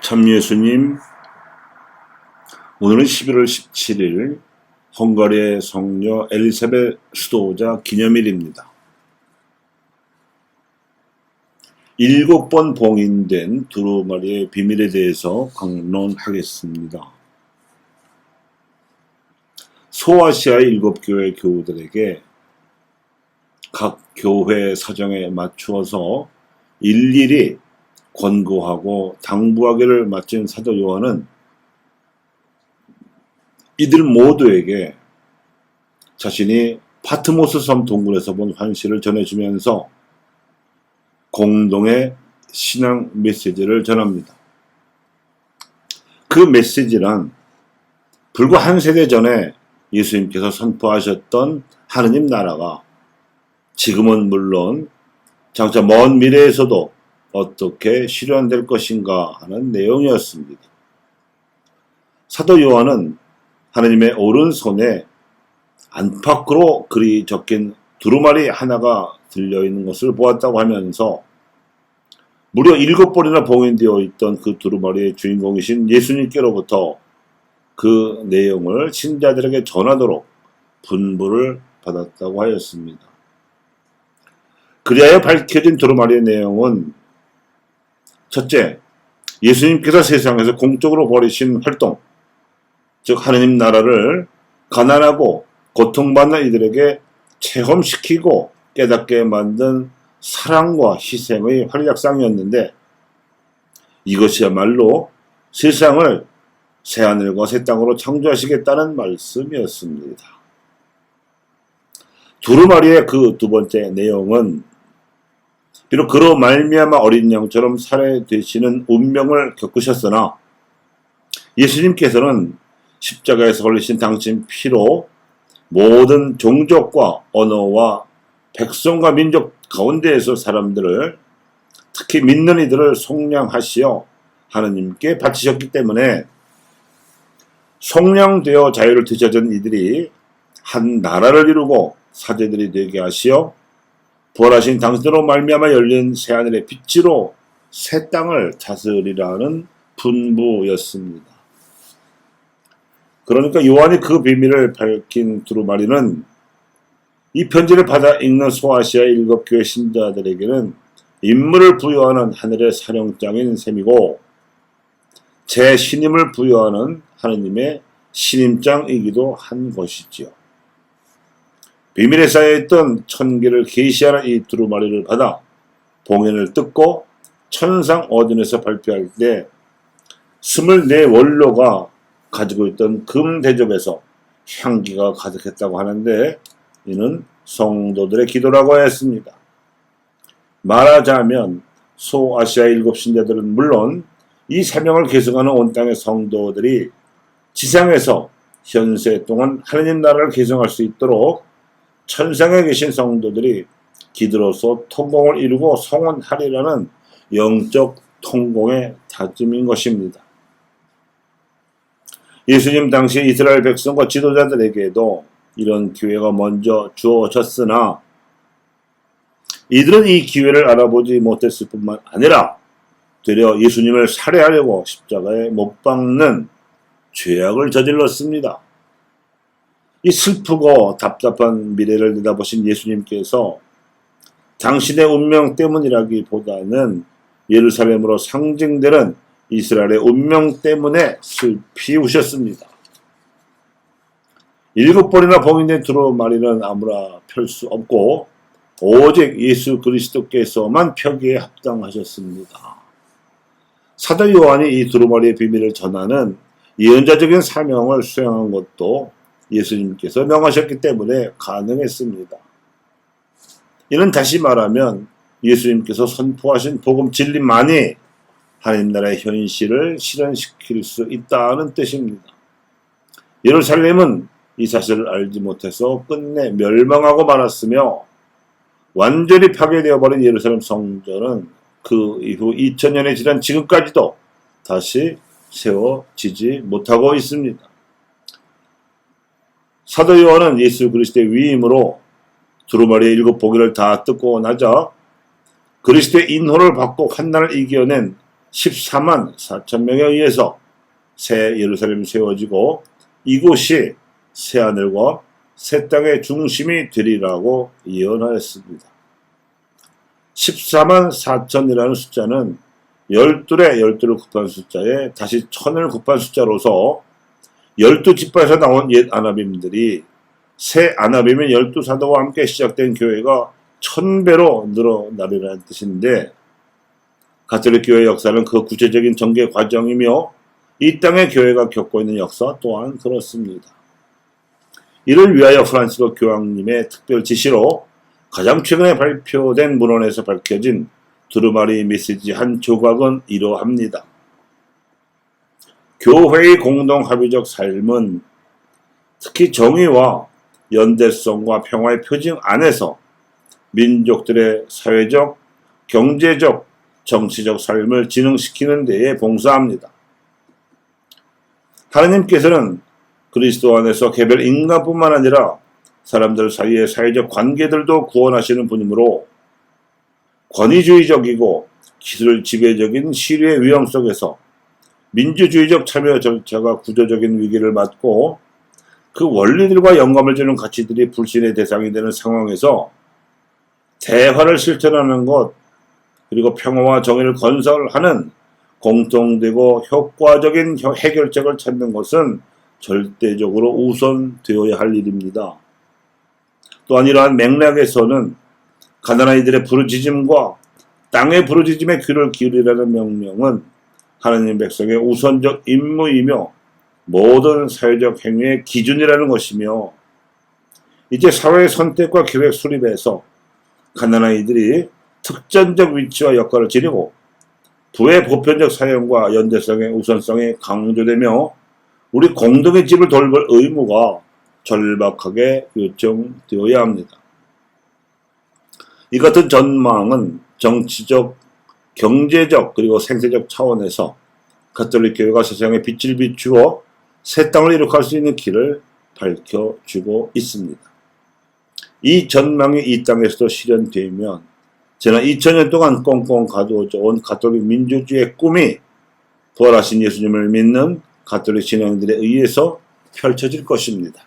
참 예수님, 오늘은 11월 17일 헝가리의 성녀 엘리사벳 수도자 기념일입니다. 7번 봉인된 두루마리의 비밀에 대해서 강론하겠습니다. 소아시아의 7교회 교우들에게 각 교회 사정에 맞추어서 일일이 권고하고 당부하기를 마친 사도 요한은 이들 모두에게 자신이 파트모스 섬 동굴에서 본 환시를 전해주면서 공동의 신앙 메시지를 전합니다. 그 메시지란 불과 한 세대 전에 예수님께서 선포하셨던 하느님 나라가 지금은 물론 장차 먼 미래에서도 어떻게 실현될 것인가 하는 내용이었습니다. 사도 요한은 하느님의 오른손에 안팎으로 글이 적힌 두루마리 하나가 들려있는 것을 보았다고 하면서 무려 7번이나 봉인되어 있던 그 두루마리의 주인공이신 예수님께로부터 그 내용을 신자들에게 전하도록 분부를 받았다고 하였습니다. 그리하여 밝혀진 두루마리의 내용은 첫째, 예수님께서 세상에서 공적으로 벌이신 활동, 즉 하느님 나라를 가난하고 고통받는 이들에게 체험시키고 깨닫게 만든 사랑과 희생의 활약상이었는데 이것이야말로 세상을 새하늘과 새 땅으로 창조하시겠다는 말씀이었습니다. 두루마리의 그 두 번째 내용은 비록 그로 말미암아 어린 양처럼 살해되시는 운명을 겪으셨으나 예수님께서는 십자가에서 흘리신 당신 피로 모든 종족과 언어와 백성과 민족 가운데에서 사람들을 특히 믿는 이들을 속량하시어 하느님께 바치셨기 때문에 속량되어 자유를 되찾은 이들이 한 나라를 이루고 사제들이 되게 하시어 부활하신 당신으로 말미암아 열린 새하늘의 빛으로 새 땅을 다스리라는 분부였습니다. 그러니까 요한이 그 비밀을 밝힌 두루마리는 이 편지를 받아 읽는 소아시아 7교회 신자들에게는 임무를 부여하는 하늘의 사령장인 셈이고 제 신임을 부여하는 하느님의 신임장이기도 한 것이지요. 비밀에 쌓여있던 천계를 계시하는 이 두루마리를 받아 봉인을 뜯고 천상 어둠에서 발표할 때 24원로가 가지고 있던 금 대접에서 향기가 가득했다고 하는데 이는 성도들의 기도라고 했습니다. 말하자면 소아시아 7 신자들은 물론 이 사명을 계승하는 온 땅의 성도들이 지상에서 현세 동안 하느님 나라를 계승할 수 있도록 천상에 계신 성도들이 기도로서 통공을 이루고 성원하리라는 영적 통공의 다짐인 것입니다. 예수님 당시 이스라엘 백성과 지도자들에게도 이런 기회가 먼저 주어졌으나 이들은 이 기회를 알아보지 못했을 뿐만 아니라 되려 예수님을 살해하려고 십자가에 못 박는 죄악을 저질렀습니다. 이 슬프고 답답한 미래를 내다보신 예수님께서 당신의 운명 때문이라기보다는 예루살렘으로 상징되는 이스라엘의 운명 때문에 슬피 우셨습니다. 7번이나 봉인된 두루마리는 아무나 펼 수 없고 오직 예수 그리스도께서만 펴기에 합당하셨습니다. 사도 요한이 이 두루마리의 비밀을 전하는 예언자적인 사명을 수행한 것도 예수님께서 명하셨기 때문에 가능했습니다. 이는 다시 말하면 예수님께서 선포하신 복음 진리만이 하나님 나라의 현실을 실현시킬 수 있다는 뜻입니다. 예루살렘은 이 사실을 알지 못해서 끝내 멸망하고 말았으며 완전히 파괴되어 버린 예루살렘 성전은 그 이후 2000년이 지난 지금까지도 다시 세워지지 못하고 있습니다. 사도 요한은 예수 그리스도의 위임으로 두루마리의 7보기를 다 뜯고 나자 그리스도의 인호를 받고 환난을 이겨낸 14만 4천 명에 의해서 새 예루살렘이 세워지고 이곳이 새하늘과 새 땅의 중심이 되리라고 예언하였습니다. 14만 4천이라는 숫자는 12에 12를 곱한 숫자에 다시 1000을 곱한 숫자로서 12지파에서 나온 옛 아나빔들이 새 아나빔인 12사도와 함께 시작된 교회가 1000배로 늘어나리라는 뜻인데, 가톨릭 교회 역사는 그 구체적인 전개 과정이며 이 땅의 교회가 겪고 있는 역사 또한 그렇습니다. 이를 위하여 프란시스코 교황님의 특별 지시로 가장 최근에 발표된 문헌에서 밝혀진 두루마리 메시지 한 조각은 이러합니다. 교회의 공동 합의적 삶은 특히 정의와 연대성과 평화의 표징 안에서 민족들의 사회적, 경제적, 정치적 삶을 진흥시키는 데에 봉사합니다. 하나님께서는 그리스도 안에서 개별 인간뿐만 아니라 사람들 사이의 사회적 관계들도 구원하시는 분이므로 권위주의적이고 기술 지배적인 시류의 위험 속에서 민주주의적 참여 절차가 구조적인 위기를 맞고 그 원리들과 영감을 주는 가치들이 불신의 대상이 되는 상황에서 대화를 실천하는 것, 그리고 평화와 정의를 건설하는 공통되고 효과적인 해결책을 찾는 것은 절대적으로 우선되어야 할 일입니다. 또한 이러한 맥락에서는 가난한 이들의 부르짖음과 땅의 부르짖음에 귀를 기울이라는 명령은 하나님 백성의 우선적 임무이며 모든 사회적 행위의 기준이라는 것이며, 이제 사회의 선택과 계획 수립에서 가난한 이들이 특전적 위치와 역할을 지니고 부의 보편적 사용과 연대성의 우선성이 강조되며 우리 공동의 집을 돌볼 의무가 절박하게 요청되어야 합니다. 이 같은 전망은 정치적, 경제적, 그리고 생태적 차원에서 가톨릭 교회가 세상에 빛을 비추어 새 땅을 이룩할 수 있는 길을 밝혀주고 있습니다. 이 전망이 이 땅에서도 실현되면 지난 2000년 동안 꽁꽁 가두어져온 가톨릭 민주주의의 꿈이 부활하신 예수님을 믿는 가톨릭 신앙인들에 의해서 펼쳐질 것입니다.